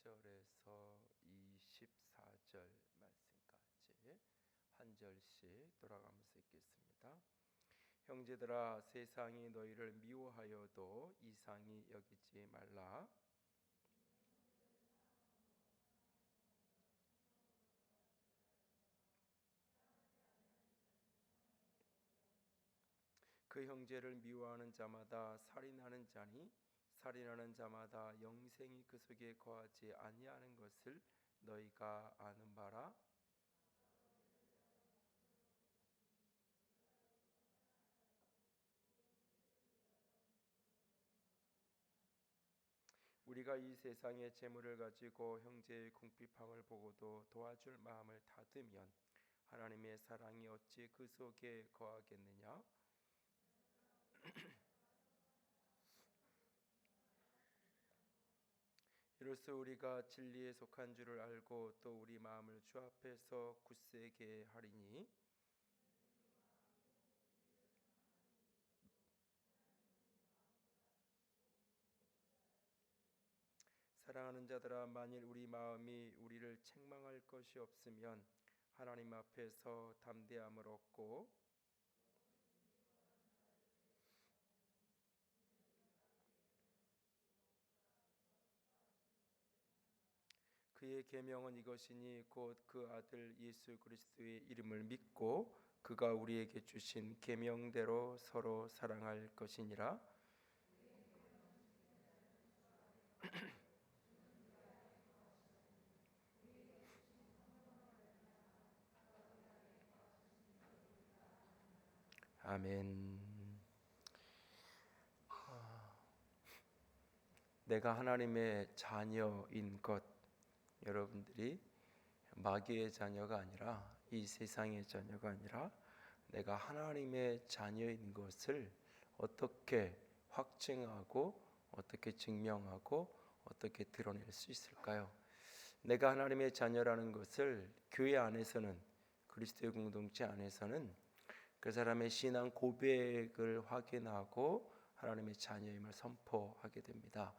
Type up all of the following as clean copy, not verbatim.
18절에서 24절 말씀까지 한 절씩 돌아가면서 읽겠습니다. 형제들아, 세상이 너희를 미워하여도 이상히 여기지 말라. 그 형제를 미워하는 자마다 살인하는 자니 살인하는 자마다 영생이 그 속에 거하지 아니하는 것을 너희가 아는 바라. 우리가 이 세상의 재물을 가지고 형제의 궁핍함을 보고도 도와줄 마음을 닫으면 하나님의 사랑이 어찌 그 속에 거하겠느냐? 이로써 우리가 진리에 속한 줄을 알고 또 우리 마음을 주 앞에서 굳세게 하리니 사랑하는 자들아, 만일 우리 마음이 우리를 책망할 것이 없으면 하나님 앞에서 담대함을 얻고 그의 계명은 이것이니 곧 그 아들 예수 그리스도의 이름을 믿고 그가 우리에게 주신 계명대로 서로 사랑할 것이니라. 아멘. 내가 하나님의 자녀인 것, 여러분들이 마귀의 자녀가 아니라 이 세상의 자녀가 아니라 내가 하나님의 자녀인 것을 어떻게 확증하고 어떻게 증명하고 어떻게 드러낼 수 있을까요? 내가 하나님의 자녀라는 것을 교회 안에서는, 그리스도의 공동체 안에서는 그 사람의 신앙 고백을 확인하고 하나님의 자녀임을 선포하게 됩니다.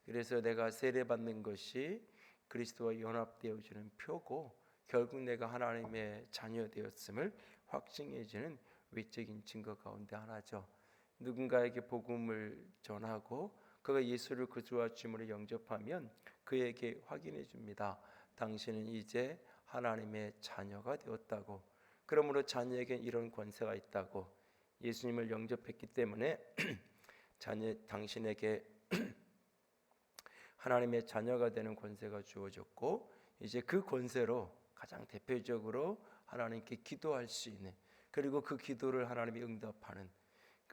그래서 내가 세례받는 것이 그리스도와 연합되어지는 표고 결국 내가 하나님의 자녀 되었음을 확증해주는 외적인 증거 가운데 하나죠. 누군가에게 복음을 전하고 그가 예수를 그주와 주님으로 영접하면 그에게 확인해 줍니다. 당신은 이제 하나님의 자녀가 되었다고. 그러므로 자녀에겐 이런 권세가 있다고. 예수님을 영접했기 때문에 당신에게 하나님의 자녀가 되는 권세가 주어졌고 이제 그 권세로 가장 대표적으로 하나님께 기도할 수 있는, 그리고 그 기도를 하나님이 응답하는,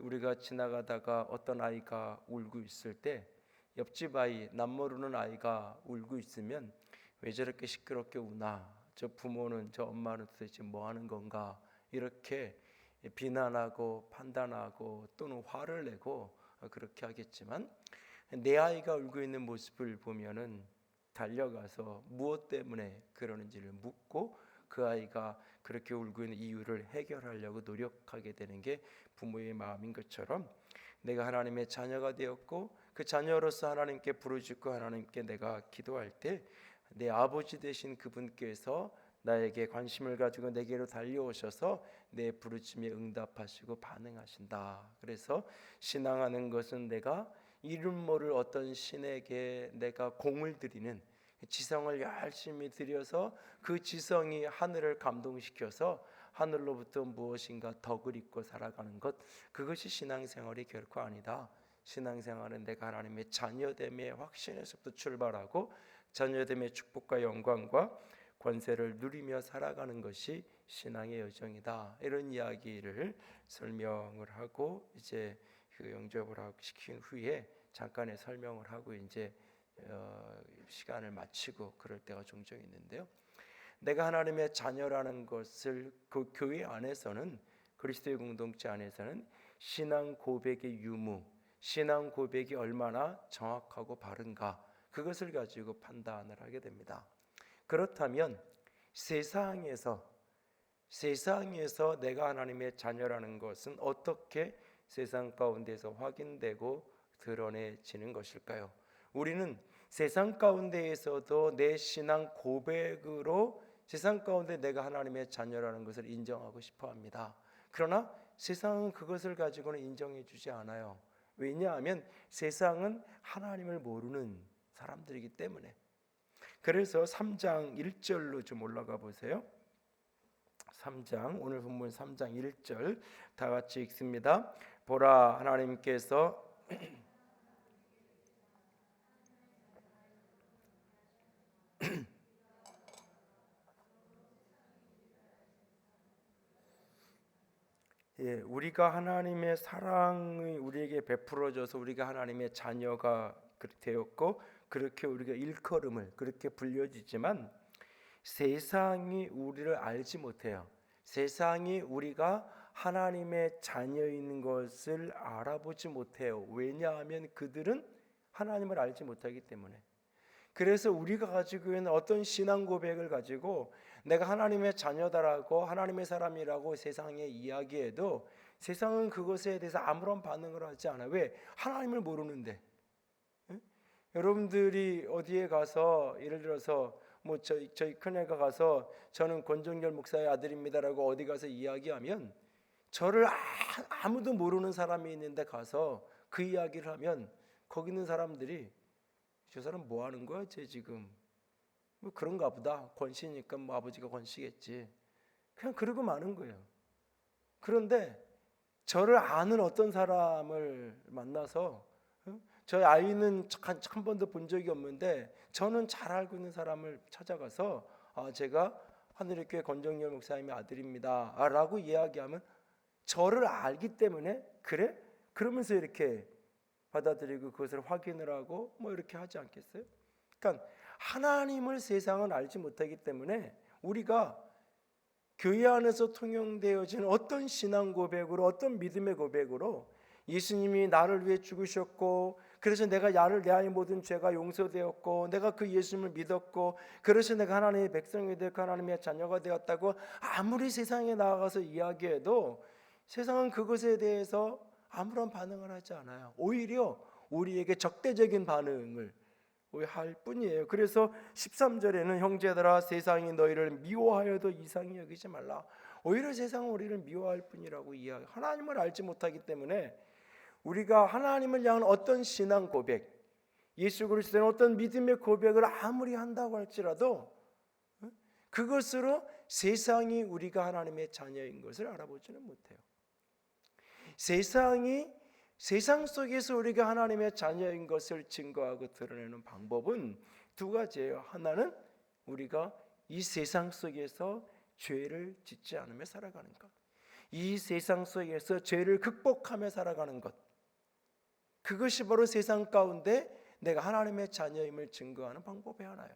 우리가 지나가다가 어떤 아이가 울고 있을 때 옆집 아이, 남 모르는 아이가 울고 있으면 왜 저렇게 시끄럽게 우나, 저 부모는, 저 엄마는 도대체 뭐 하는 건가, 이렇게 비난하고 판단하고 또는 화를 내고 그렇게 하겠지만 내 아이가 울고 있는 모습을 보면은 달려가서 무엇 때문에 그러는지를 묻고 그 아이가 그렇게 울고 있는 이유를 해결하려고 노력하게 되는 게 부모의 마음인 것처럼 내가 하나님의 자녀가 되었고 그 자녀로서 하나님께 부르짖고 하나님께 내가 기도할 때 내 아버지 되신 그분께서 나에게 관심을 가지고 내게로 달려오셔서 내 부르짖음에 응답하시고 반응하신다. 그래서 신앙하는 것은 내가 이름 모를 어떤 신에게 내가 공을 들이는, 지성을 열심히 들여서 그 지성이 하늘을 감동시켜서 하늘로부터 무엇인가 덕을 입고 살아가는 것, 그것이 신앙생활이 결코 아니다. 신앙생활은 내가 하나님의 자녀됨의 확신에서부터 출발하고 자녀됨의 축복과 영광과 권세를 누리며 살아가는 것이 신앙의 여정이다. 이런 이야기를 설명을 하고 이제 그 영접을 시킨 후에 잠깐의 설명을 하고 이제 시간을 마치고 그럴 때가 종종 있는데요. 내가 하나님의 자녀라는 것을 그 교회 안에서는, 그리스도의 공동체 안에서는 신앙 고백의 유무, 신앙 고백이 얼마나 정확하고 바른가, 그것을 가지고 판단을 하게 됩니다. 그렇다면 세상에서 내가 하나님의 자녀라는 것은 어떻게 세상 가운데서 확인되고 드러내지는 것일까요? 우리는 세상 가운데에서도 내 신앙 고백으로 세상 가운데 내가 하나님의 자녀라는 것을 인정하고 싶어 합니다. 그러나 세상은 그것을 가지고는 인정해 주지 않아요. 왜냐하면 세상은 하나님을 모르는 사람들이기 때문에. 그래서 3장 1절로 좀 올라가 보세요. 3장, 오늘 본문 3장 1절 다 같이 읽습니다. 보라, 하나님께서 우리가 하나님의 사랑이 우리에게 베풀어져서 우리가 하나님의 자녀가 되었고, 그렇게 우리가 일컬음을 그렇게 불려지지만 세상이 우리를 알지 못해요. 세상이 우리가 하나님의 자녀인 것을 알아보지 못해요. 왜냐하면 그들은 하나님을 알지 못하기 때문에. 그래서 우리가 가지고 있는 어떤 신앙 고백을 가지고 내가 하나님의 자녀다라고 하나님의 사람이라고 세상에 이야기해도 세상은 그것에 대해서 아무런 반응을 하지 않아요. 왜? 하나님을 모르는데. 응? 여러분들이 어디에 가서 예를 들어서 뭐 저희 큰애가 가서 저는 권종열 목사의 아들입니다라고 어디 가서 이야기하면 저를 아무도 모르는 사람이 있는데 가서 그 이야기를 하면 거기 있는 사람들이 저 사람 뭐 하는 거야? 쟤 지금 뭐 그런가 보다. 권씨니까 뭐 아버지가 권씨겠지. 그냥 그러고 마는 거예요. 그런데 저를 아는 어떤 사람을 만나서 저희 아이는 한 번도 본 적이 없는데 저는 잘 알고 있는 사람을 찾아가서 제가 하늘의교회 권정열 목사님의 아들입니다 라고 이야기하면 저를 알기 때문에 그래? 그러면서 이렇게 받아들이고 그것을 확인을 하고 뭐 이렇게 하지 않겠어요? 그러니까 하나님을 세상은 알지 못하기 때문에 우리가 교회 안에서 통용되어지는 어떤 신앙 고백으로 어떤 믿음의 고백으로 예수님이 나를 위해 죽으셨고 그래서 내가 내 안의 모든 죄가 용서되었고 내가 그 예수님을 믿었고 그래서 내가 하나님의 백성이 되었고 하나님의 자녀가 되었다고 아무리 세상에 나가서 이야기해도 세상은 그것에 대해서 아무런 반응을 하지 않아요. 오히려 우리에게 적대적인 반응을 할 뿐이에요. 그래서 13절에는 형제들아 세상이 너희를 미워하여도 이상히 여기지 말라. 오히려 세상은 우리를 미워할 뿐이라고 이야기. 하나님을 알지 못하기 때문에 우리가 하나님을 향한 어떤 신앙 고백, 예수 그리스도의 어떤 믿음의 고백을 아무리 한다고 할지라도 그것으로 세상이 우리가 하나님의 자녀인 것을 알아보지는 못해요. 세상 속에서 우리가 하나님의 자녀인 것을 증거하고 드러내는 방법은 두 가지예요. 하나는 우리가 이 세상 속에서 죄를 짓지 않으며 살아가는 것. 이 세상 속에서 죄를 극복하며 살아가는 것. 그것이 바로 세상 가운데 내가 하나님의 자녀임을 증거하는 방법의 하나예요.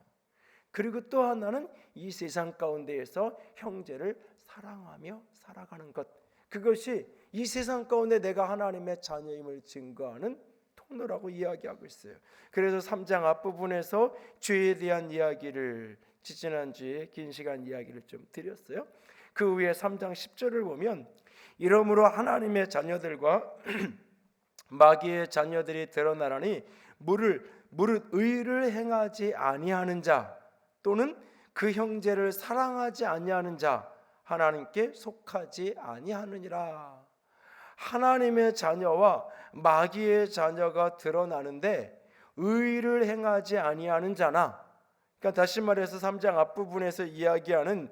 그리고 또 하나는 이 세상 가운데에서 형제를 사랑하며 살아가는 것. 그것이 이 세상 가운데 내가 하나님의 자녀임을 증거하는 통로라고 이야기하고 있어요. 그래서 3장 앞부분에서 죄에 대한 이야기를 지지난주에 긴 시간 이야기를 좀 드렸어요. 그 후에 3장 10절을 보면 이러므로 하나님의 자녀들과 마귀의 자녀들이 드러나라니 무릇 의를 행하지 아니하는 자 또는 그 형제를 사랑하지 아니하는 자 하나님께 속하지 아니하느니라. 하나님의 자녀와 마귀의 자녀가 드러나는데 의를 행하지 아니하는 자나, 그러니까 다시 말해서 3장 앞부분에서 이야기하는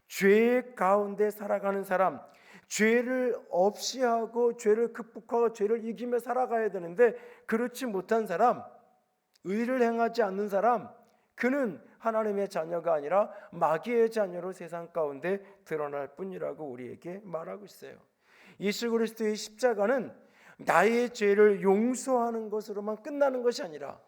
죄 가운데 살아가는 사람, 죄를 없이 하고 죄를 극복하고 죄를 이기며 살아가야 되는데 그렇지 못한 사람, 의를 행하지 않는 사람, 그는 하나님의 자녀가 아니라 마귀의 자녀로 세상 가운데 드러날 뿐이라고 우리에게 말하고 있어요. 예수 그리스도의 십자가는 나의 죄를 용서하는 것으로만 끝나는 것이 아니라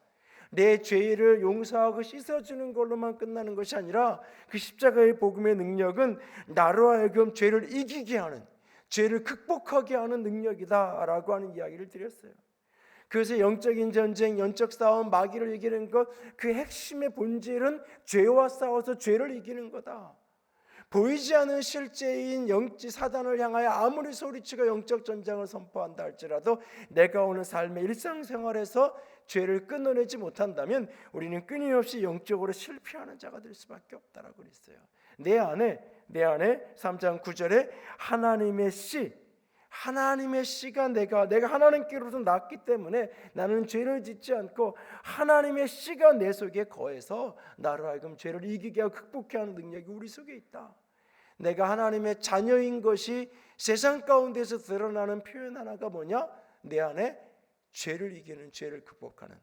내 죄를 용서하고 씻어주는 걸로만 끝나는 것이 아니라 그 십자가의 복음의 능력은 나로 하여금 죄를 이기게 하는, 죄를 극복하게 하는 능력이다라고 하는 이야기를 드렸어요. 그래서 영적인 전쟁, 영적 싸움, 마귀를 이기는 것, 그 핵심의 본질은 죄와 싸워서 죄를 이기는 거다. 보이지 않는 실제인 영지 사단을 향하여 아무리 소리치고 영적 전쟁을 선포한다 할지라도 내가 오는 삶의 일상생활에서 죄를 끊어내지 못한다면 우리는 끊임없이 영적으로 실패하는 자가 될 수밖에 없다라고 그랬어요. 내 안에 3장 9절에 하나님의 씨가 내가 하나님께로부터 났기 때문에 나는 죄를 짓지 않고 하나님의 씨가 내 속에 거해서 나로 하여금 죄를 이기게 하고 극복해 하는 능력이 우리 속에 있다. 내가 하나님의 자녀인 것이 세상 가운데서 드러나는 표현 하나가 뭐냐? 내 안에 죄를 이기는, 죄를 극복하는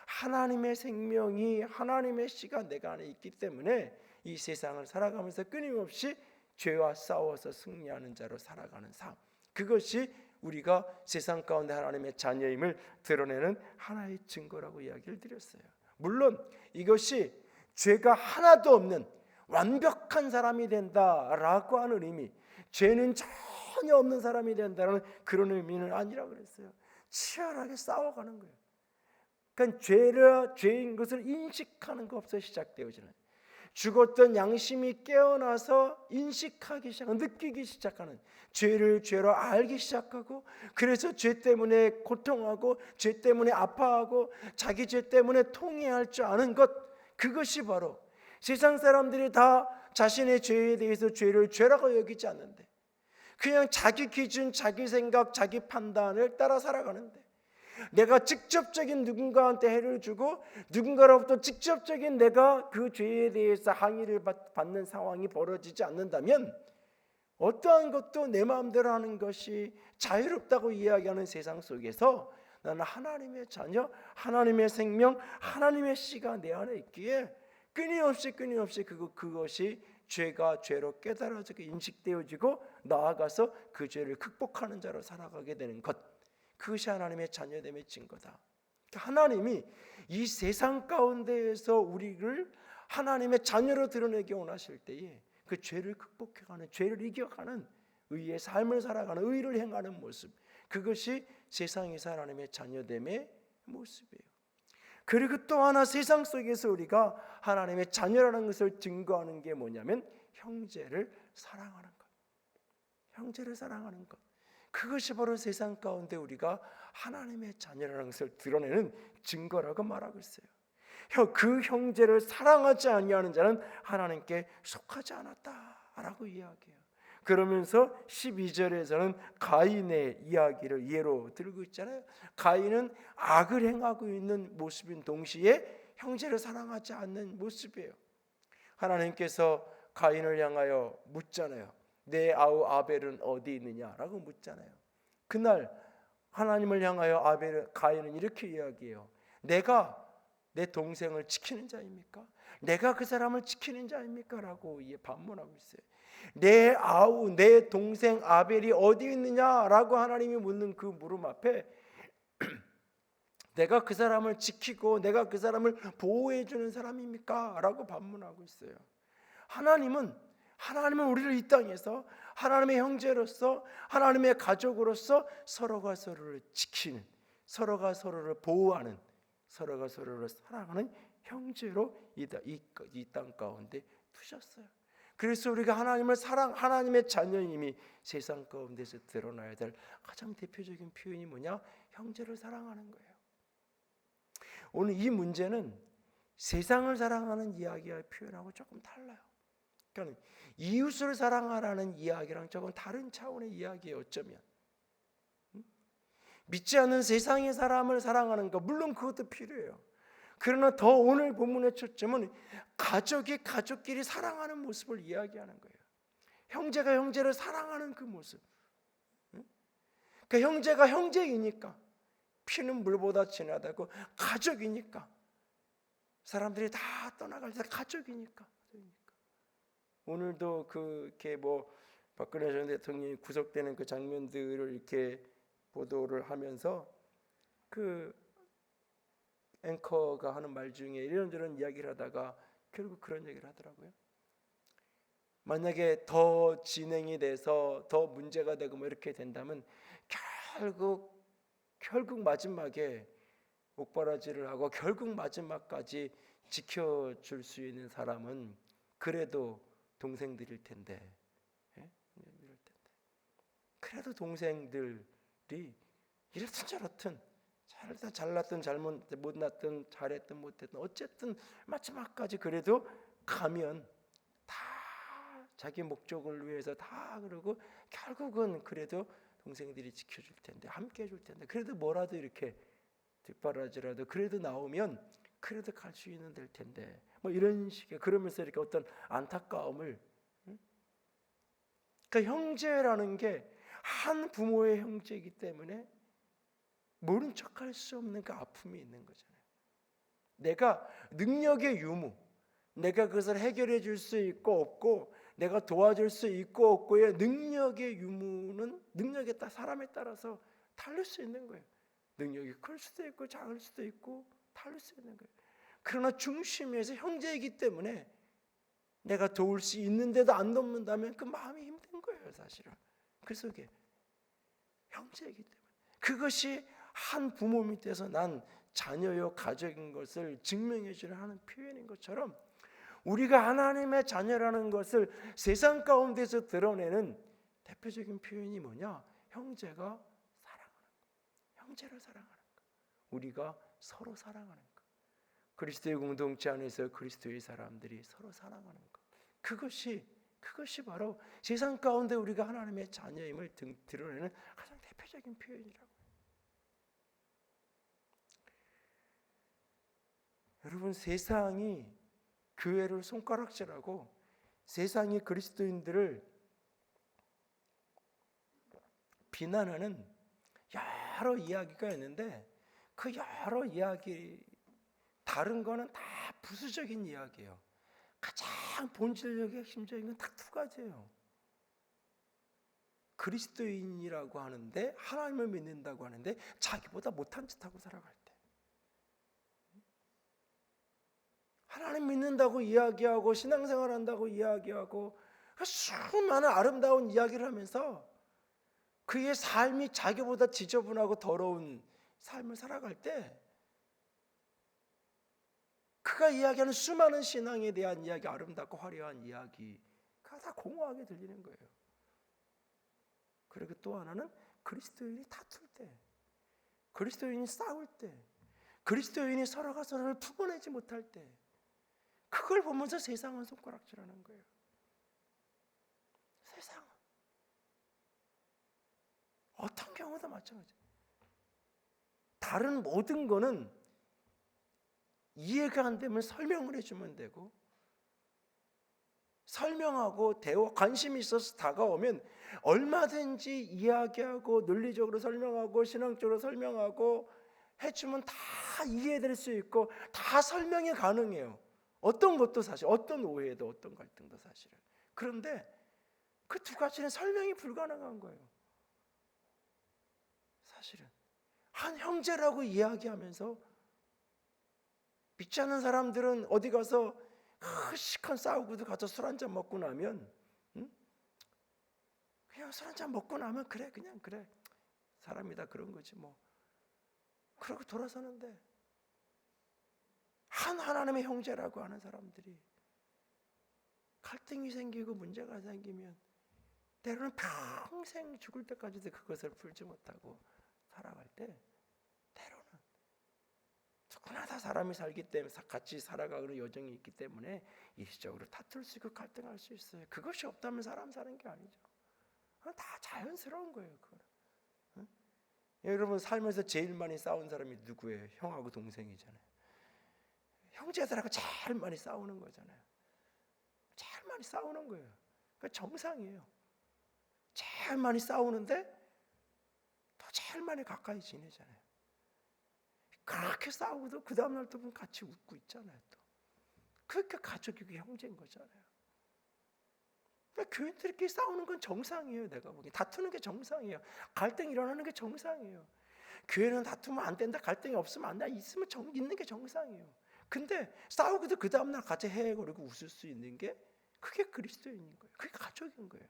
하나님의 생명이, 하나님의 씨가 내가 안에 있기 때문에 이 세상을 살아가면서 끊임없이 죄와 싸워서 승리하는 자로 살아가는 삶, 그것이 우리가 세상 가운데 하나님의 자녀임을 드러내는 하나의 증거라고 이야기를 드렸어요. 물론 이것이 죄가 하나도 없는 완벽한 사람이 된다라고 하는 의미, 죄는 전혀 없는 사람이 된다는 그런 의미는 아니라고 그랬어요. 치열하게 싸워가는 거예요. 그러니까 죄인 것을 인식하는 것부터 시작되어지는, 죽었던 양심이 깨어나서 인식하기 시작하는, 느끼기 시작하는, 죄를 죄로 알기 시작하고, 그래서 죄 때문에 고통하고 죄 때문에 아파하고 자기 죄 때문에 통회할 줄 아는 것, 그것이 바로 세상 사람들이 다 자신의 죄에 대해서 죄를 죄라고 여기지 않는데 그냥 자기 기준, 자기 생각, 자기 판단을 따라 살아가는데, 내가 직접적인 누군가한테 해를 주고 누군가로부터 직접적인 내가 그 죄에 대해서 항의를 받는 상황이 벌어지지 않는다면 어떠한 것도 내 마음대로 하는 것이 자유롭다고 이야기하는 세상 속에서 나는 하나님의 자녀, 하나님의 생명, 하나님의 씨가 내 안에 있기에 끊임없이 그것이 죄가 죄로 깨달아지고 인식되어지고 나아가서 그 죄를 극복하는 자로 살아가게 되는 것, 그것이 하나님의 자녀됨의 증거다. 하나님이 이 세상 가운데에서 우리를 하나님의 자녀로 드러내기 원하실 때에 그 죄를 극복해가는, 죄를 이겨가는 의의 삶을 살아가는, 의를 행하는 모습, 그것이 세상에서 하나님의 자녀됨의 모습이에요. 그리고 또 하나 세상 속에서 우리가 하나님의 자녀라는 것을 증거하는 게 뭐냐면 형제를 사랑하는 것, 형제를 사랑하는 것, 그것이 바로 세상 가운데 우리가 하나님의 자녀라는 것을 드러내는 증거라고 말하고 있어요. 그 형제를 사랑하지 아니하는 자는 하나님께 속하지 않았다라고 이야기해요. 그러면서 12절에서는 가인의 이야기를 예로 들고 있잖아요. 가인은 악을 행하고 있는 모습인 동시에 형제를 사랑하지 않는 모습이에요. 하나님께서 가인을 향하여 묻잖아요. 내 아우 아벨은 어디 있느냐라고 묻잖아요. 그날 하나님을 향하여 가인은 이렇게 이야기해요. 내가 내 동생을 지키는 자입니까? 내가 그 사람을 지키는 자입니까? 라고 반문하고 있어요. 내 아우, 내 동생 아벨이 어디 있느냐라고 하나님이 묻는 그 물음 앞에 내가 그 사람을 지키고 내가 그 사람을 보호해 주는 사람입니까? 라고 반문하고 있어요. 하나님은 우리를 이 땅에서 하나님의 형제로서, 하나님의 가족으로서 서로가 서로를 지키는, 서로가 서로를 보호하는, 서로가 서로를 사랑하는 형제로 이 땅 가운데 두셨어요. 그래서 우리가 하나님의 자녀임이 세상 가운데서 드러나야 될 가장 대표적인 표현이 뭐냐? 형제를 사랑하는 거예요. 오늘 이 문제는 세상을 사랑하는 이야기와 표현하고 조금 달라요. 그러니까 이웃을 사랑하라는 이야기랑 조금 다른 차원의 이야기예요. 어쩌면 믿지 않는 세상의 사람을 사랑하는 것, 물론 그것도 필요해요. 그러나 더 오늘 본문의 초점은 가족끼리 사랑하는 모습을 이야기하는 거예요. 형제가 형제를 사랑하는 그 모습. 그 형제가 형제이니까, 피는 물보다 진하다고, 가족이니까, 사람들이 다 떠나갈 때 가족이니까. 오늘도 그렇게 박근혜 전 대통령이 구속되는 그 장면들을 이렇게 보도를 하면서 그 앵커가 하는 말 중에 이런저런 이야기를 하다가 결국 그런 얘기를 하더라고요. 만약에 더 진행이 돼서 더 문제가 되고 이렇게 된다면 결국 마지막에 옥바라지를 하고 결국 마지막까지 지켜줄 수 있는 사람은 그래도 동생들일 텐데, 예? 이럴 텐데. 그래도 동생들이 이렇든 저렇든 잘났든 못났든 잘했든 못했든 어쨌든 마지막까지 그래도 가면 다 자기 목적을 위해서 다 그러고 결국은 그래도 동생들이 지켜줄 텐데, 함께 해줄 텐데, 그래도 뭐라도 이렇게 뒷바라지라도 그래도 나오면 그래도 갈 수 있는 될 텐데, 뭐 이런 식의, 그러면서 이렇게 어떤 안타까움을, 그러니까 형제라는 게 한 부모의 형제이기 때문에 모른 척할 수 없는 그 아픔이 있는 거잖아요. 내가 능력의 유무, 내가 그것을 해결해 줄 수 있고 없고, 내가 도와줄 수 있고 없고의 능력의 유무는 능력에 따라, 사람에 따라서 다를 수 있는 거예요. 능력이 클 수도 있고 작을 수도 있고 다를 수 있는 거예요. 그러나 중심에서 형제이기 때문에 내가 도울 수 있는데도 안 돕는다면 그 마음이 힘든 거예요, 사실은. 그 속에 형제이기 때문에, 그것이 한 부모 밑에서 난 자녀요 가족인 것을 증명해 주려 하는 표현인 것처럼, 우리가 하나님의 자녀라는 것을 세상 가운데서 드러내는 대표적인 표현이 뭐냐? 형제가 사랑하는 것, 형제를 사랑하는 것, 우리가 서로 사랑하는 것, 그리스도의 공동체 안에서 그리스도의 사람들이 서로 사랑하는 것, 그것이 바로 세상 가운데 우리가 하나님의 자녀임을 드러내는 가장 대표적인 표현이라고. 여러분, 세상이 교회를 손가락질하고 세상이 그리스도인들을 비난하는 여러 이야기가 있는데, 그 여러 이야기 다른 거는 다 부수적인 이야기예요. 가장 본질적인 핵심적인 건 딱 두 가지예요. 그리스도인이라고 하는데, 하나님을 믿는다고 하는데 자기보다 못한 짓하고 살아갈 때, 하나님 믿는다고 이야기하고 신앙생활 한다고 이야기하고 수많은 아름다운 이야기를 하면서 그의 삶이 자기보다 지저분하고 더러운 삶을 살아갈 때, 그가 이야기하는 수많은 신앙에 대한 이야기, 아름답고 화려한 이야기가 다 공허하게 들리는 거예요. 그리고 또 하나는 그리스도인이 다툴 때, 그리스도인이 싸울 때, 그리스도인이 서로가 서로를 품어내지 못할 때, 그걸 보면서 세상은 손가락질하는 거예요. 세상은 어떤 경우도 마찬가지. 다른 모든 거는 이해가 안 되면 설명을 해주면 되고, 설명하고 대화, 관심이 있어서 다가오면 얼마든지 이야기하고 논리적으로 설명하고 신앙적으로 설명하고 해주면 다 이해될 수 있고 다 설명이 가능해요. 어떤 것도 사실, 어떤 오해도 어떤 갈등도 사실은. 그런데 그 두 가지는 설명이 불가능한 거예요. 사실은 한 형제라고 이야기하면서 믿지 않는 사람들은 어디 가서 시컷 싸우고도 가서 술 한잔 먹고 나면, 그냥 술 한잔 먹고 나면 그래, 그냥 그래, 사람이다, 그런 거지 뭐, 그러고 돌아서는데, 하나님의 형제라고 하는 사람들이 갈등이 생기고 문제가 생기면 때로는 평생 죽을 때까지도 그것을 풀지 못하고 살아갈 때, 때로는 누구나 다 사람이 살기 때문에 같이 살아가는 여정이 있기 때문에 일시적으로 다툴 수 있고 갈등할 수 있어요. 그것이 없다면 사람 사는 게 아니죠. 다 자연스러운 거예요. 응? 여러분, 살면서 제일 많이 싸운 사람이 누구예요? 형하고 동생이잖아요. 형제들하고 제일 많이 싸우는 거잖아요. 제일 많이 싸우는 거예요. 그러니까 정상이에요. 제일 많이 싸우는데 또 제일 많이 가까이 지내잖아요. 그렇게 싸우고도 그 다음날 또 보면 같이 웃고 있잖아요. 또 그러니까 가족이고 형제인 거잖아요. 그러니까 교인들끼리 싸우는 건 정상이에요. 내가 보기엔 다투는 게 정상이에요. 갈등이 일어나는 게 정상이에요. 교회는 다투면 안 된다, 갈등이 없으면 안 된다, 있으면 있는 게 정상이에요. 근데 싸우고도 그 다음날 같이 헤어그리고 웃을 수 있는 게, 그게 그리스도인인 거예요. 그게 가족인 거예요.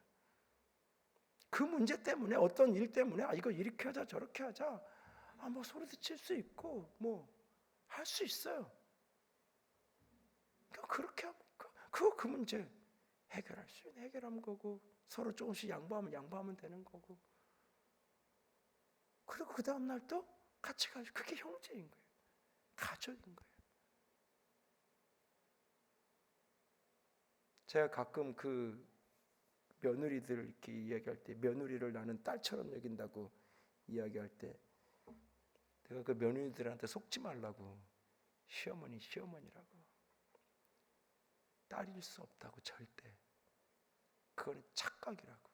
그 문제 때문에, 어떤 일 때문에 이거 이렇게 하자 저렇게 하자, 뭐 소리도 칠 수 있고 뭐 할 수 있어요. 그렇게 하면 그 문제 해결할 수 있는 해결하면 거고, 서로 조금씩 양보하면 되는 거고, 그리고 그 다음 날 또 같이 가죠. 그게 형제인 거예요. 가족인 거예요. 제가 가끔 그 며느리들 이렇게 이야기할 때, 며느리를 나는 딸처럼 여긴다고 이야기할 때, 내가 그 며느리들한테 속지 말라고, 시어머니라고, 딸일 수 없다고. 절대 그거는 착각이라고.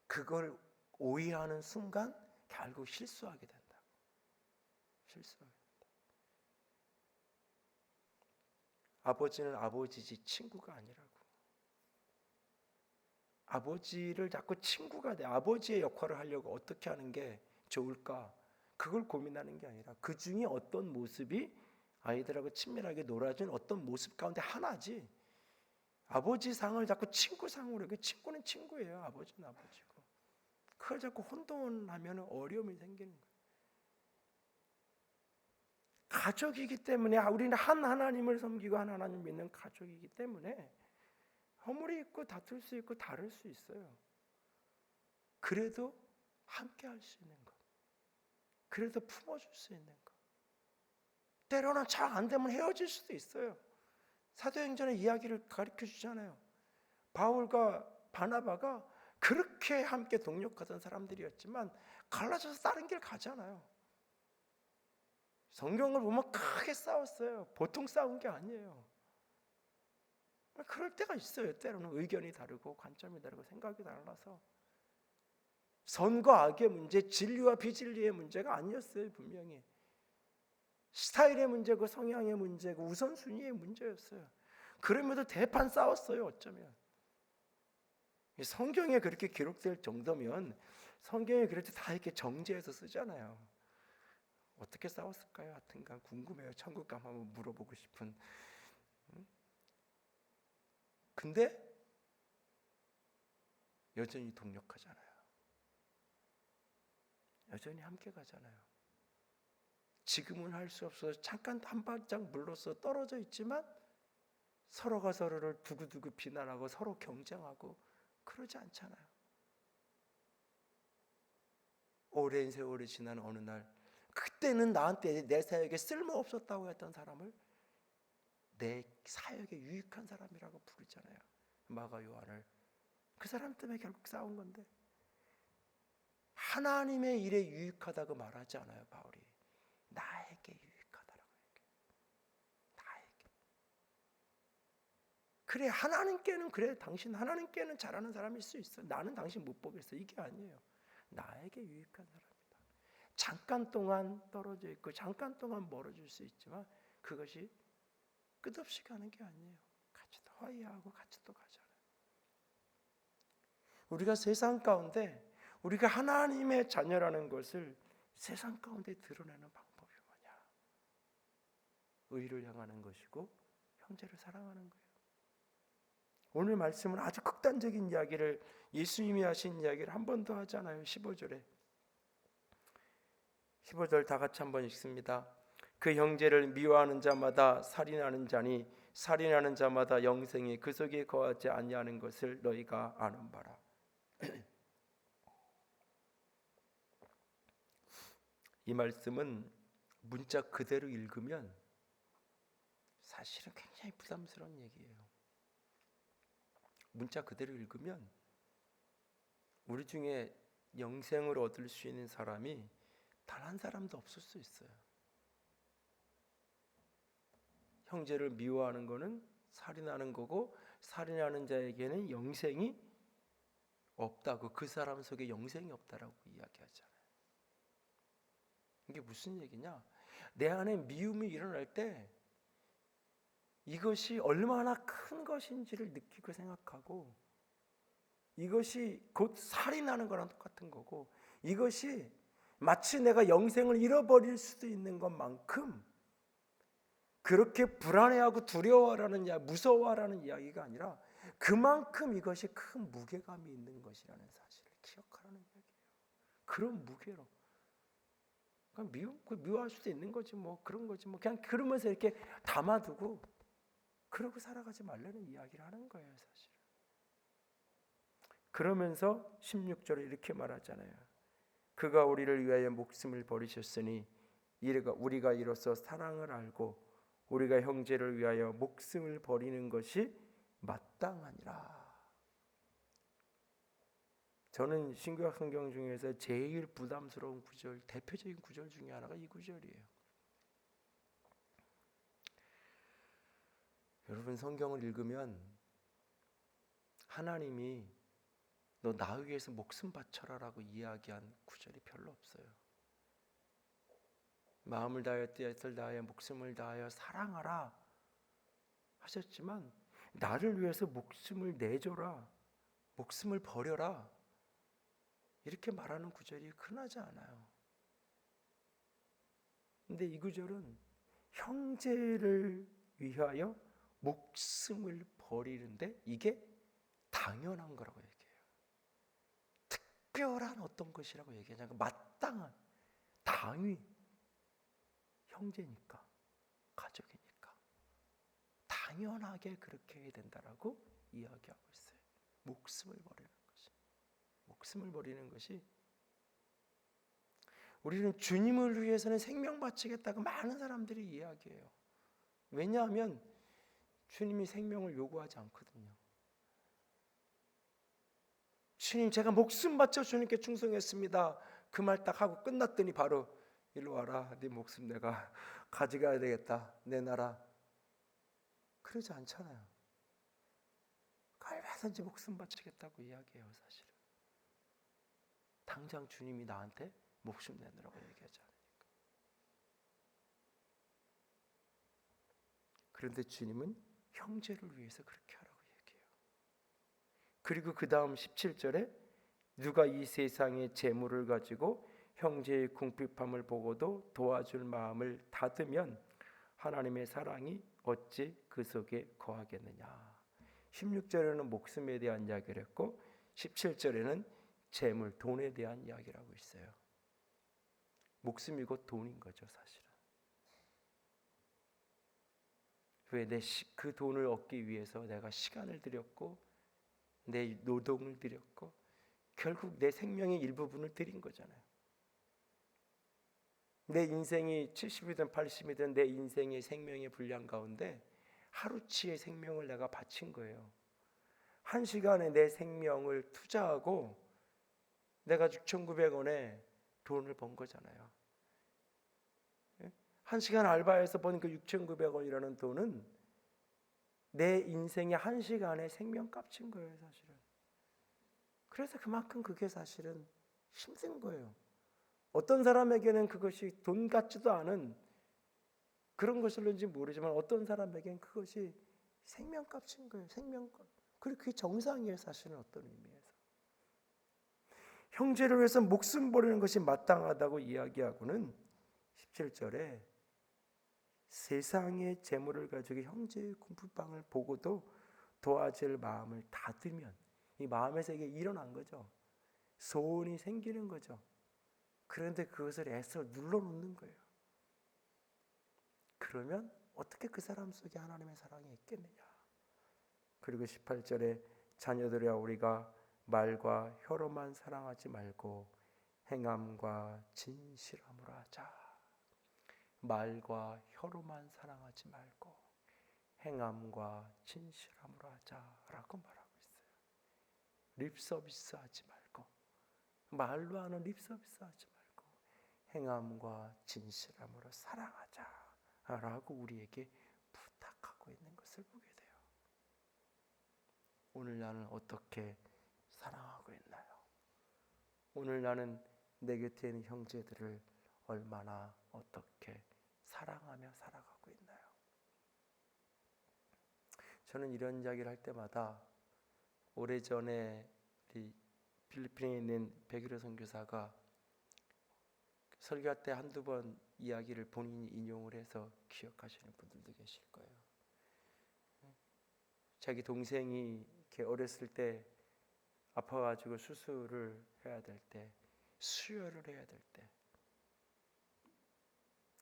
그걸 오해하는 순간 결국 실수하게 된다. 아버지는 아버지지 친구가 아니라고. 아버지를 자꾸 친구가 돼. 아버지의 역할을 하려고 어떻게 하는 게 좋을까? 그걸 고민하는 게 아니라 그 중에 어떤 모습이 아이들하고 친밀하게 놀아준 어떤 모습 가운데 하나지. 아버지 상을 자꾸 친구 상으로 해. 친구는 친구예요. 아버지는 아버지고. 그걸 자꾸 혼돈하면 어려움이 생기는 거예요. 가족이기 때문에, 우리는 한 하나님을 섬기고 한 하나님 믿는 가족이기 때문에 허물이 있고 다툴 수 있고 다를 수 있어요. 그래도 함께 할 수 있는 것, 그래도 품어줄 수 있는 것. 때로는 잘 안 되면 헤어질 수도 있어요. 사도행전의 이야기를 가르쳐 주잖아요. 바울과 바나바가 그렇게 함께 동력하던 사람들이었지만 갈라져서 다른 길 가잖아요. 성경을 보면 크게 싸웠어요. 보통 싸운 게 아니에요. 그럴 때가 있어요. 때로는 의견이 다르고 관점이 다르고 생각이 달라서. 선과 악의 문제, 진리와 비진리의 문제가 아니었어요. 분명히 스타일의 문제고 성향의 문제고 우선순위의 문제였어요. 그럼에도 대판 싸웠어요. 어쩌면 성경에 그렇게 기록될 정도면 성경에 그럴 때 다 이렇게 정제해서 쓰잖아요. 어떻게 싸웠을까요? 하여튼간 궁금해요. 천국감 한번 물어보고 싶은. 근데 여전히 동력하잖아요. 여전히 함께 가잖아요. 지금은 할 수 없어서 잠깐 한 발짝 물러서 떨어져 있지만 서로가 서로를 두고두고 비난하고 서로 경쟁하고 그러지 않잖아요. 오랜 세월이 지난 어느 날, 그때는 나한테 내 사역에 쓸모없었다고 했던 사람을 내 사역에 유익한 사람이라고 부르잖아요. 마가 요한을. 그 사람 때문에 결국 싸운 건데, 하나님의 일에 유익하다고 말하지 않아요. 바울이 나에게 유익하다라고 얘기해요. 나에게. 그래, 하나님께는, 그래 당신 하나님께는 잘하는 사람일 수 있어. 나는 당신 못 보겠어. 이게 아니에요. 나에게 유익한 사람이다. 잠깐 동안 떨어져 있고 잠깐 동안 멀어질 수 있지만 그것이 끝없이 가는 게 아니에요. 같이 또 화해하고 같이 또 가잖아요. 우리가 세상 가운데 우리가 하나님의 자녀라는 것을 세상 가운데 드러내는 방법이 뭐냐? 의를 향하는 것이고 형제를 사랑하는 거예요. 오늘 말씀은 아주 극단적인 이야기를, 예수님이 하신 이야기를 한 번 더 하잖아요. 15절에. 15절 다 같이 한번 읽습니다. 그 형제를 미워하는 자마다 살인하는 자니 살인하는 자마다 영생이 그 속에 거하지 아니하는 것을 너희가 아는 바라. 이 말씀은 문자 그대로 읽으면 사실은 굉장히 부담스러운 얘기예요. 문자 그대로 읽으면 우리 중에 영생을 얻을 수 있는 사람이 단 한 사람도 없을 수 있어요. 형제를 미워하는 거는 살인하는 거고, 살인하는 자에게는 영생이 없다고, 그 사람 속에 영생이 없다라고 이야기하잖아요. 이게 무슨 얘기냐? 내 안에 미움이 일어날 때 이것이 얼마나 큰 것인지를 느끼고 생각하고, 이것이 곧 살인하는 거랑 똑같은 거고, 이것이 마치 내가 영생을 잃어버릴 수도 있는 것만큼 그렇게 불안해하고 두려워하라는 무서워하라는 이야기가 아니라 그만큼 이것이 큰 무게감이 있는 것이라는 사실을 기억하라는 이야기예요. 그런 무게로. 미워할 수도 있는 거지 뭐, 그런 거지 뭐, 그냥 그러면서 이렇게 담아두고 그러고 살아가지 말라는 이야기를 하는 거예요, 사실. 그러면서 16절에 이렇게 말하잖아요. 그가 우리를 위하여 목숨을 버리셨으니 우리가 이로써 사랑을 알고 우리가 형제를 위하여 목숨을 버리는 것이 마땅하니라. 저는 신구약 성경 중에서 제일 부담스러운 구절, 대표적인 구절 중에 하나가 이 구절이에요. 여러분, 성경을 읽으면 하나님이 너 나 위해서 목숨 바쳐라라고 이야기한 구절이 별로 없어요. 마음을 다하여 뜻을 다하여 목숨을 다하여 사랑하라 하셨지만 나를 위해서 목숨을 내줘라, 목숨을 버려라 이렇게 말하는 구절이 흔하지 않아요. 근데 이 구절은 형제를 위하여 목숨을 버리는데 이게 당연한 거라고 얘기해요. 특별한 어떤 것이라고 얘기하냐면 마땅한, 당위, 형제니까, 가족이니까 당연하게 그렇게 해야 된다라고 이야기하고 있어요. 목숨을 버리는 것이. 목숨을 버리는 것이, 우리는 주님을 위해서는 생명 바치겠다고 많은 사람들이 이야기해요. 왜냐하면 주님이 생명을 요구하지 않거든요. 주님, 제가 목숨 바쳐 주님께 충성했습니다. 그 말 딱 하고 끝났더니 바로 일로 와라, 네 목숨 내가 가져가야 되겠다, 내놔라, 그러지 않잖아요. 얼마든지 목숨 바치겠다고 이야기해요. 사실은 당장 주님이 나한테 목숨 내놓으라고 얘기하지 않으니까. 그런데 주님은 형제를 위해서 그렇게 하라고 얘기해요. 그리고 그 다음 17절에 누가 이 세상의 재물을 가지고 형제의 궁핍함을 보고도 도와줄 마음을 닫으면 하나님의 사랑이 어찌 그 속에 거하겠느냐. 16절에는 목숨에 대한 이야기를 했고 17절에는 재물, 돈에 대한 이야기를 하고 있어요. 목숨이 곧 돈인 거죠, 사실은. 왜 그 돈을 얻기 위해서 내가 시간을 들였고 내 노동을 들였고 결국 내 생명의 일부분을 드린 거잖아요. 내 인생이 70이든 80이든 내 인생의 생명의 분량 가운데 하루치의 생명을 내가 바친 거예요. 한 시간에 내 생명을 투자하고 내가 6,900원에 돈을 번 거잖아요. 한 시간 알바해서 번 그 6,900원이라는 돈은 내 인생의 한 시간의 생명값인 거예요, 사실은. 그래서 그만큼 그게 사실은 힘든 거예요. 어떤 사람에게는 그것이 돈 같지도 않은 그런 것일런지 모르지만 어떤 사람에게는 그것이 생명값인 거예요. 생명값. 그리고 그게 정상이에요, 사실은. 어떤 의미에서 형제를 위해서 목숨 버리는 것이 마땅하다고 이야기하고는 17절에 세상의 재물을 가지고 형제의 궁핍함을 보고도 도와줄 마음을 닫으면, 이 마음에서 이게 일어난 거죠. 소원이 생기는 거죠. 그런데 그것을 애써 눌러놓는 거예요. 그러면 어떻게 그 사람 속에 하나님의 사랑이 있겠느냐. 그리고 18절에 자녀들이야 우리가 말과 혀로만 사랑하지 말고 행함과 진실함으로 하자. 말과 혀로만 사랑하지 말고 행함과 진실함으로 하자라고 말하고 있어요. 립서비스 하지 말고, 말로 하는 립서비스 하지 말고 행함과 진실함으로 사랑하자라고 우리에게 부탁하고 있는 것을 보게 돼요. 오늘 나는 어떻게 사랑하고 있나요? 오늘 나는 내 곁에 있는 형제들을 얼마나 어떻게 사랑하며 살아가고 있나요? 저는 이런 이야기를 할 때마다 오래전에 우리 필리핀에 있는 백일호 선교사가 설교할 때 한두 번 이야기를 본인이 인용을 해서 기억하시는 분들도 계실 거예요. 자기 동생이 이렇게 어렸을 때 아파가지고 수술을 해야 될 때, 수혈을 해야 될 때,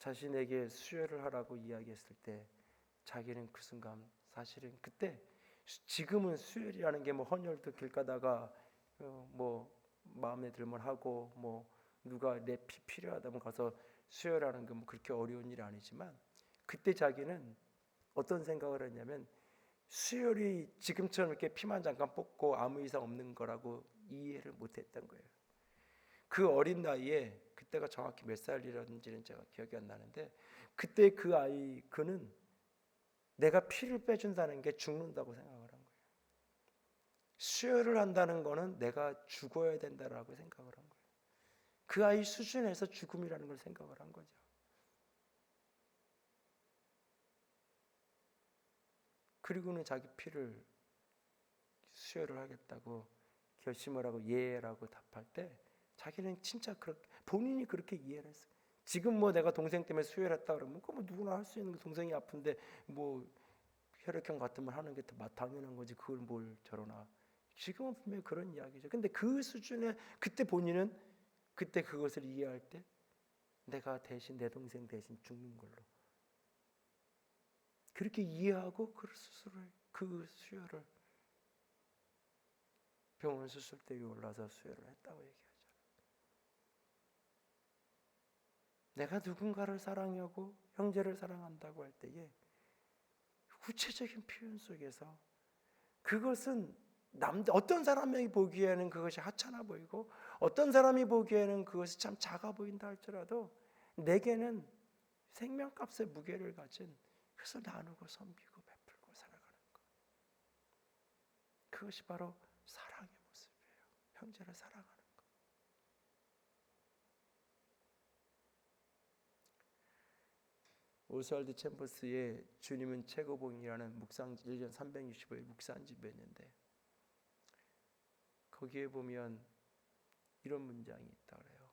자신에게 수혈을 하라고 이야기했을 때 자기는 그 순간 사실은 그때 지금은 수혈이라는 게 뭐 헌혈도 길 가다가 뭐 마음에 들면 하고 뭐 누가 내 피 필요하다면 가서 수혈하는 게 뭐 그렇게 어려운 일이 아니지만 그때 자기는 어떤 생각을 했냐면 수혈이 지금처럼 이렇게 피만 잠깐 뽑고 아무 이상 없는 거라고 이해를 못했던 거예요. 그 어린 나이에 그때가 정확히 몇 살이라는지는 제가 기억이 안 나는데 그때 그 아이 그는 내가 피를 빼준다는 게 죽는다고 생각을 한 거예요. 수혈을 한다는 거는 내가 죽어야 된다라고 생각을 한 거예요. 그 아이 수준에서 죽음이라는 걸 생각을 한 거죠. 그리고는 자기 피를 수혈을 하겠다고 결심을 하고 예라고 답할 때 자기는 진짜 그렇게 본인이 그렇게 이해를 했어요. 지금 뭐 내가 동생 때문에 수혈했다 그러면 그뭐 누구나 할 수 있는 거 동생이 아픈데 뭐 혈액형 같으면 하는 게 더 당연한 거지 그걸 뭘 저러나. 지금은 분명히 그런 이야기죠. 근데 그 수준에 그때 본인은 그때 그것을 이해할 때 내가 대신 내 동생 대신 죽는 걸로 그렇게 이해하고 그 수술을 그 수혈을 병원 수술대에 올라서 수혈을 했다고 얘기하죠. 내가 누군가를 사랑하고 형제를 사랑한다고 할 때에 구체적인 표현 속에서 그것은 어떤 사람이 보기에는 그것이 하찮아 보이고 어떤 사람이 보기에는 그것이 참 작아 보인다 할지라도 내게는 생명값의 무게를 가진 그것을 나누고 섬기고 베풀고 살아가는 것. 그것이 바로 사랑의 모습이에요. 형제를 사랑하는 것. 오스왈드 챔버스의 주님은 최고봉이라는 묵상 1년 365일 묵상집에 있는데 거기에 보면 이런 문장이 있다 그래요.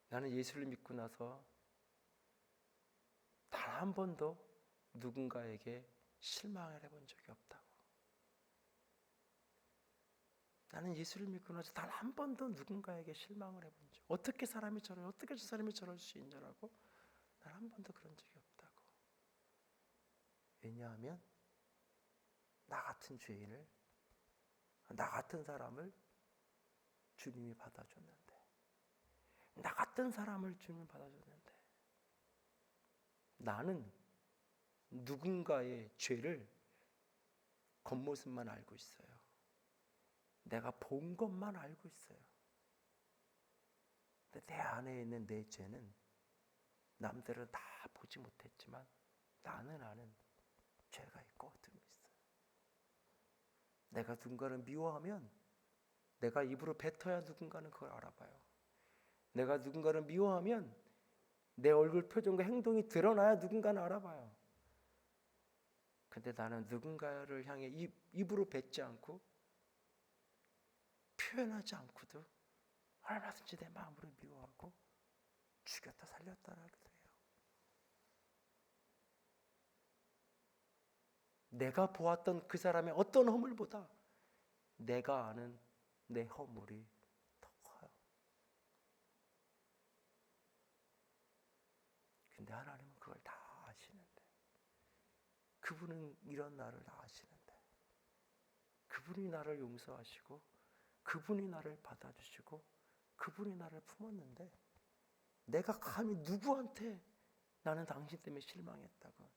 나는 예수를 믿고 나서 단 한 번도 누군가에게 실망을 해본 적이 없다고. 나는 예수를 믿고 나서 단 한 번도 누군가에게 실망을 해본 적. 어떻게 사람이 저래? 어떻게 저 사람이 저럴 수 있냐라고. 난 한 번도 그런 적이 없다고. 왜냐하면 나 같은 죄인을, 나 같은 사람을 주님이 받아줬는데, 나 같은 사람을 주님이 받아줬는데, 나는 누군가의 죄를 겉모습만 알고 있어요. 내가 본 것만 알고 있어요. 근데 내 안에 있는 내 죄는 남들은 다 보지 못했지만 나는 아는 죄가 있고 어둠이 있어요. 내가 누군가를 미워하면 내가 입으로 뱉어야 누군가는 그걸 알아봐요. 내가 누군가를 미워하면 내 얼굴 표정과 행동이 드러나야 누군가는 알아봐요. 근데 나는 누군가를 향해 입으로 뱉지 않고 표현하지 않고도 얼마든지 내 마음으로 미워하고 죽였다 살렸다 하기도 해요. 내가 보았던 그 사람의 어떤 허물보다 내가 아는 내 허물이 더 커요. 근데 하나님은 그걸 다 아시는데, 그분은 이런 나를 다 아시는데, 그분이 나를 용서하시고 그분이 나를 받아주시고 그분이 나를 품었는데 내가 감히 누구한테 나는 당신 때문에 실망했다고,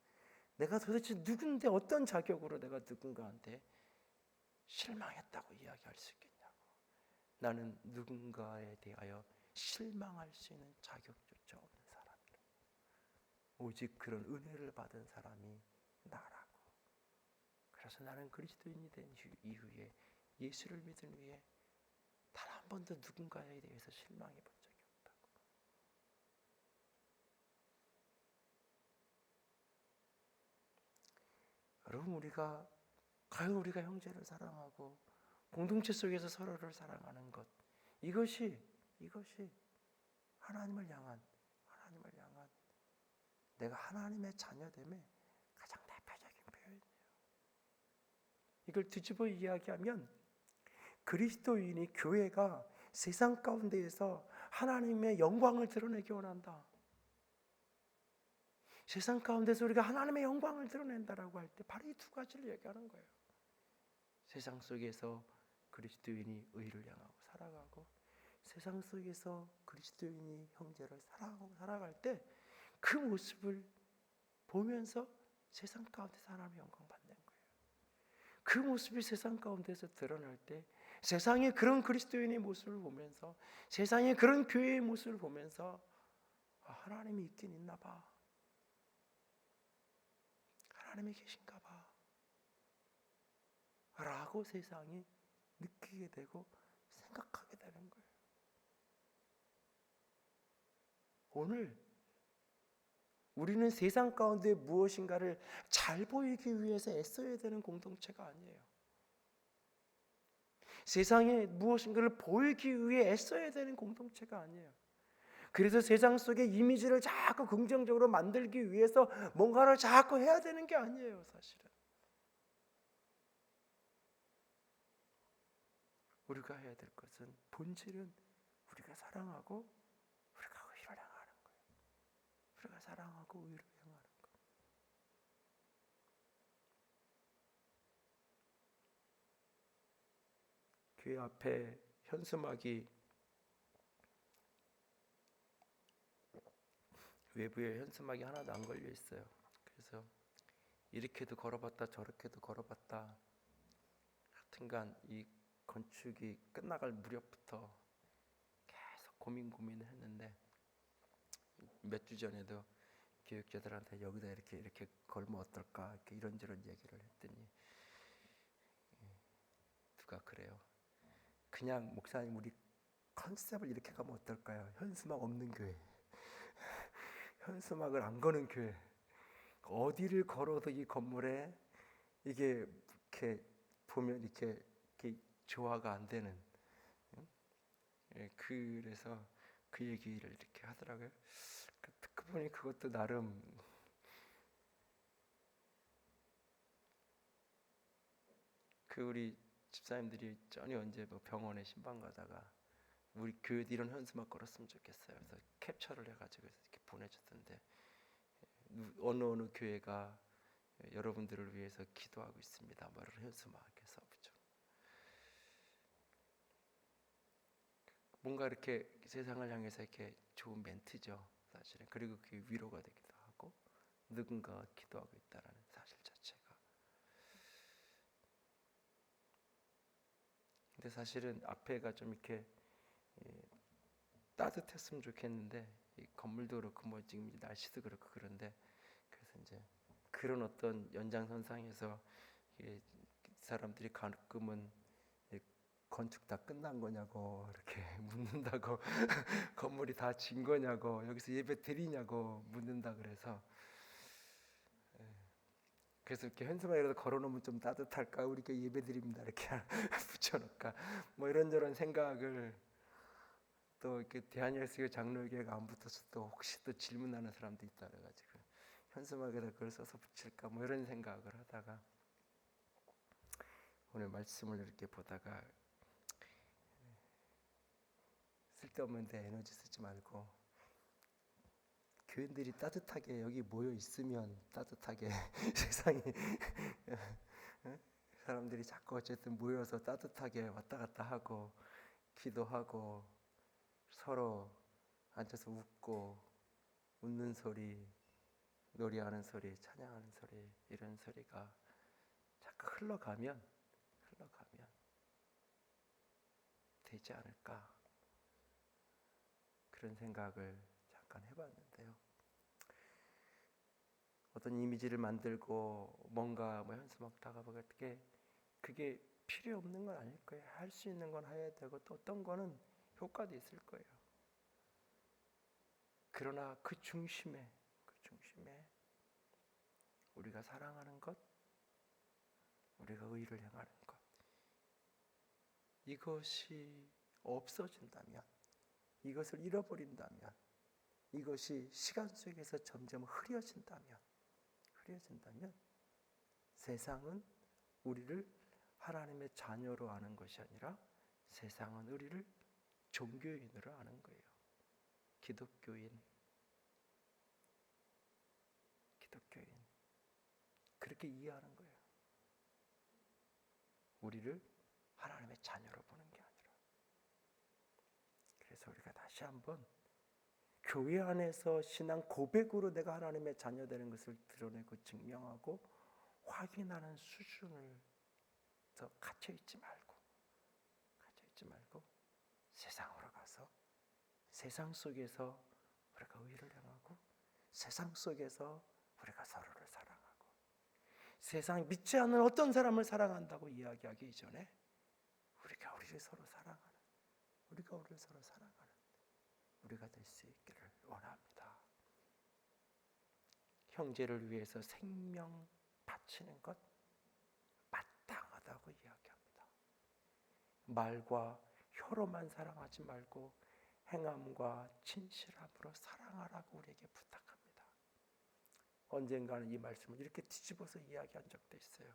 내가 도대체 누군데 어떤 자격으로 내가 누군가한테 실망했다고 이야기할 수 있겠냐고. 나는 누군가에 대하여 실망할 수 있는 자격조차 없는 사람이라. 오직 그런 은혜를 받은 사람이 나라고. 그래서 나는 그리스도인이 된 이후에 예수를 믿은 후에 단 한 번도 누군가에 대해서 실망해 본 적이 없다고. 여러분, 과연 우리가 형제를 사랑하고 공동체 속에서 서로를 사랑하는 것, 이것이 하나님을 향한 내가 하나님의 자녀됨의 가장 대표적인 표현이에요. 이걸 뒤집어 이야기하면 그리스도인이, 교회가 세상 가운데에서 하나님의 영광을 드러내기 원한다. 세상 가운데서 우리가 하나님의 영광을 드러낸다라고 할 때 바로 이 두 가지를 얘기하는 거예요. 세상 속에서 그리스도인이 의를 향하고 살아가고, 세상 속에서 그리스도인이 형제를 사랑하고 살아갈 때 그 모습을 보면서 세상 가운데서 하나님의 영광 받는 거예요. 그 모습이 세상 가운데서 드러날 때 세상에 그런 그리스도인의 모습을 보면서, 세상에 그런 교회의 모습을 보면서 하나님이 있긴 있나 봐, 하나님이 계신가 봐 라고 세상이 느끼게 되고 생각하게 되는 거예요. 오늘 우리는 세상 가운데 무엇인가를 잘 보이기 위해서 애써야 되는 공동체가 아니에요. 세상에 무엇인가를 보이기 위해 애써야 되는 공동체가 아니에요. 그래서 세상 속의 이미지를 자꾸 긍정적으로 만들기 위해서 뭔가를 자꾸 해야 되는 게 아니에요. 사실은 우리가 해야 될 것은, 본질은 우리가 사랑하고 우리가 의를 향하는 거예요. 우리가 사랑하고 의를 향하는 거예요. 교회 앞에 현수막이, 외부에 현수막이 하나도 안 걸려 있어요. 그래서 이렇게도 걸어봤다 저렇게도 걸어봤다, 하여튼간 이 건축이 끝나갈 무렵부터 계속 고민을 했는데, 몇 주 전에도 교육자들한테 여기다 이렇게 걸면 어떨까, 이렇게 이런저런 얘기를 했더니 누가 그래요. 그냥 목사님 우리 컨셉을 이렇게 가면 어떨까요? 현수막 없는 교회, 현수막을 안 거는 교회, 어디를 걸어도 이 건물에 이게 이렇게 보면 이렇게 조화가 안 되는, 그래서 그 얘기를 이렇게 하더라고요. 듣고 보니 그것도 나름 우리 집사님들이 전에 언제 뭐 병원에 신방 가다가 우리 교회 이런 현수막 걸었으면 좋겠어요. 그래서 캡처를 해가지고 이렇게 보내줬던데, 어느 교회가 여러분들을 위해서 기도하고 있습니다, 뭐 이런 현수막 이렇게 써붙여. 뭔가 이렇게 세상을 향해서 이렇게 좋은 멘트죠, 사실은. 그리고 그게 위로가 되기도 하고 누군가가 기도하고 있다는 사실 자체가. 근데 사실은 앞에가 좀 이렇게 따뜻했으면 좋겠는데, 이 건물도 그렇고 뭐 지금 날씨도 그렇고 그런데, 그래서 이제 그런 어떤 연장선상에서 사람들이 가끔은 건축 다 끝난 거냐고 이렇게 묻는다고 건물이 다 진 거냐고, 여기서 예배 드리냐고 묻는다 그래서, 그래서 이렇게 현수막이라도 걸어놓으면 좀 따뜻할까, 우리 교 예배 드립니다 이렇게 붙여놓을까, 뭐 이런저런 생각을, 또 이렇게 대한예수교 장로교회가 안 붙어서 또 혹시 또 질문하는 사람도 있다 그래가지고 현수막에다 그걸 써서 붙일까, 뭐 이런 생각을 하다가 오늘 말씀을 이렇게 보다가, 쓸데없는 데 에너지 쓰지 말고 교인들이 따뜻하게 여기 모여 있으면 따뜻하게 세상이 사람들이 자꾸 어쨌든 모여서 따뜻하게 왔다 갔다 하고 기도하고 서로 앉아서 웃고, 웃는 소리, 노래하는 소리, 찬양하는 소리, 이런 소리가 자꾸 흘러가면 되지 않을까, 그런 생각을 잠깐 해봤는데요. 어떤 이미지를 만들고 뭔가 뭐 현수막 다가보고 그게 필요 없는 건 아닐 거예요. 할 수 있는 건 해야 되고, 또 어떤 거는 효과도 있을 거예요. 그러나 그 중심에 우리가 사랑하는 것, 우리가 의를 향하는 것, 이것이 없어진다면, 이것을 잃어버린다면, 이것이 시간 속에서 점점 흐려진다면 세상은 우리를 하나님의 자녀로 아는 것이 아니라 세상은 우리를 종교인으로 아는 거예요. 기독교인. 기독교인 그렇게 이해하는 거예요. 우리를 하나님의 자녀로 보는 게 아니라. 그래서 우리가 다시 한번 교회 안에서 신앙 고백으로 내가 하나님의 자녀 되는 것을 드러내고 증명하고 확인하는 수준을 더 갇혀 있지 말고 세상으로 가서 세상 속에서 우리가 의를 행하고 세상 속에서 우리가 서로를 사랑하고 세상 믿지 않는 어떤 사람을 사랑한다고 이야기하기 이전에 우리가 우리를 서로 사랑하는 우리가 될 수 있기를 원합니다. 형제를 위해서 생명 바치는 것 마땅하다고 이야기합니다. 말과 혀로만 사랑하지 말고 행함과 진실함으로 사랑하라고 우리에게 부탁합니다. 언젠가는 이 말씀을 이렇게 뒤집어서 이야기한 적도 있어요.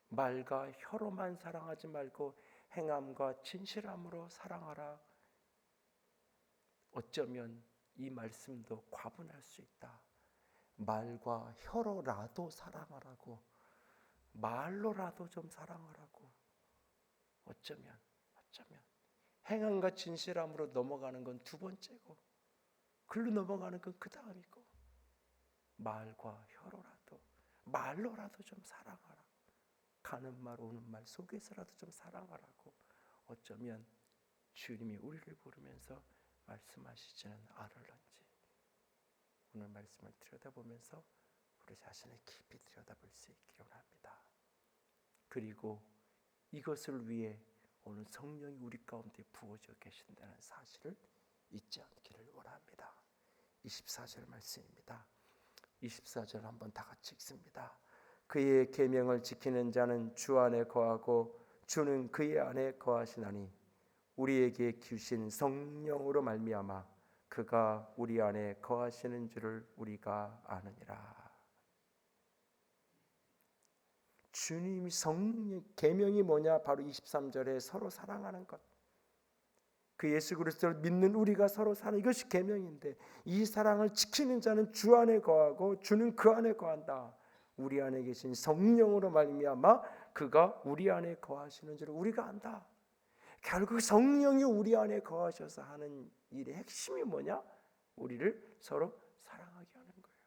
말과 혀로만 사랑하지 말고 행함과 진실함으로 사랑하라. 어쩌면 이 말씀도 과분할 수 있다. 말과 혀로라도 사랑하라고, 말로라도 좀 사랑하라고. 어쩌면 행함과 진실함으로 넘어가는 건 두 번째고, 글로 넘어가는 건 그 다음이고, 말과 혀로라도, 말로라도 좀 사랑하라. 가는 말 오는 말 속에서라도 좀 사랑하라고. 어쩌면 주님이 우리를 부르면서 말씀하시지는 않을런지. 오늘 말씀을 들여다보면서 우리 자신을 깊이 들여다볼 수 있기를 원합니다. 그리고 이것을 위해 오늘 성령이 우리 가운데 부어져 계신다는 사실을 잊지 않기를 원합니다. 24절 말씀입니다. 24절 한번 다 같이 읽습니다. 그의 계명을 지키는 자는 주 안에 거하고 주는 그의 안에 거하시나니 우리에게 주신 성령으로 말미암아 그가 우리 안에 거하시는 줄을 우리가 아느니라. 주님이 성령 계명이 뭐냐? 바로 23절에 서로 사랑하는 것. 그 예수 그리스도를 믿는 우리가 서로 사는 이것이 계명인데, 이 사랑을 지키는 자는 주 안에 거하고 주는 그 안에 거한다. 우리 안에 계신 성령으로 말미암아 그가 우리 안에 거하시는 줄을 우리가 안다. 결국 성령이 우리 안에 거하셔서 하는 일의 핵심이 뭐냐? 우리를 서로 사랑하게 하는 거예요.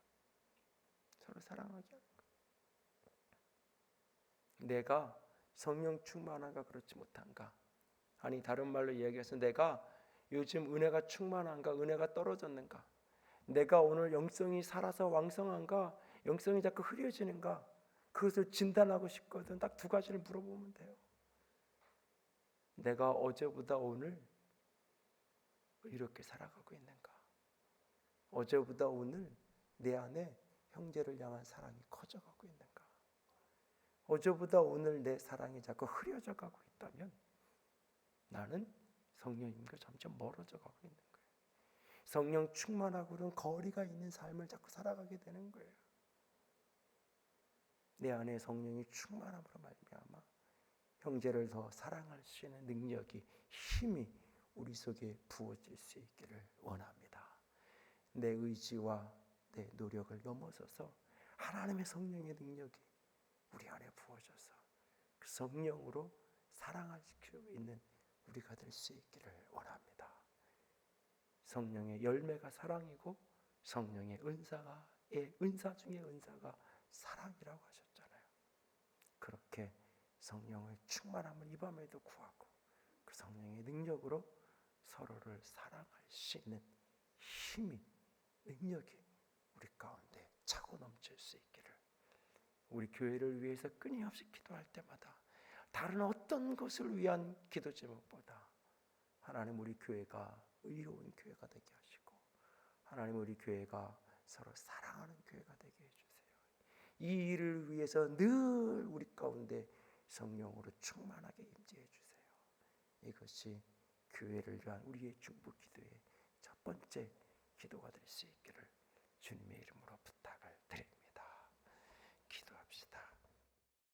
서로 사랑하게 하는 거예요. 내가 성령 충만한가 그렇지 못한가? 아니 다른 말로 이야기해서 내가 요즘 은혜가 충만한가 은혜가 떨어졌는가? 내가 오늘 영성이 살아서 왕성한가 영성이 자꾸 흐려지는가? 그것을 진단하고 싶거든. 딱 두 가지를 물어보면 돼요. 내가 어제보다 오늘 이렇게 살아가고 있는가? 어제보다 오늘 내 안에 형제를 향한 사랑이 커져가고 있는가? 어제보다 오늘 내 사랑이 자꾸 흐려져 가고 있다면 나는 성령님과 점점 멀어져 가고 있는 거예요. 성령 충만하고는 거리가 있는 삶을 자꾸 살아가게 되는 거예요. 내 안에 성령이 충만함으로 말미암아 형제를 더 사랑할 수 있는 능력이 힘이 우리 속에 부어질 수 있기를 원합니다. 내 의지와 내 노력을 넘어서서 하나님의 성령의 능력이 우리 안에 부어져서 그 성령으로 사랑할 수 있는 우리가 될 수 있기를 원합니다. 성령의 열매가 사랑이고 성령의 은사 중에 은사가 사랑이라고 하셨잖아요. 그렇게 성령의 충만함을 이 밤에도 구하고 그 성령의 능력으로 서로를 사랑할 수 있는 힘이 능력이 우리 가운데 차고 넘칠 수 있기를, 우리 교회를 위해서 끊임없이 기도할 때마다 다른 어떤 것을 위한 기도 제목보다 하나님 우리 교회가 의로운 교회가 되게 하시고 하나님 우리 교회가 서로 사랑하는 교회가 되게 해주세요. 이 일을 위해서 늘 우리 가운데 성령으로 충만하게 임재해 주세요. 이것이 교회를 위한 우리의 중보 기도의 첫 번째 기도가 될 수 있기를 주님의 이름으로 부탁드립니다.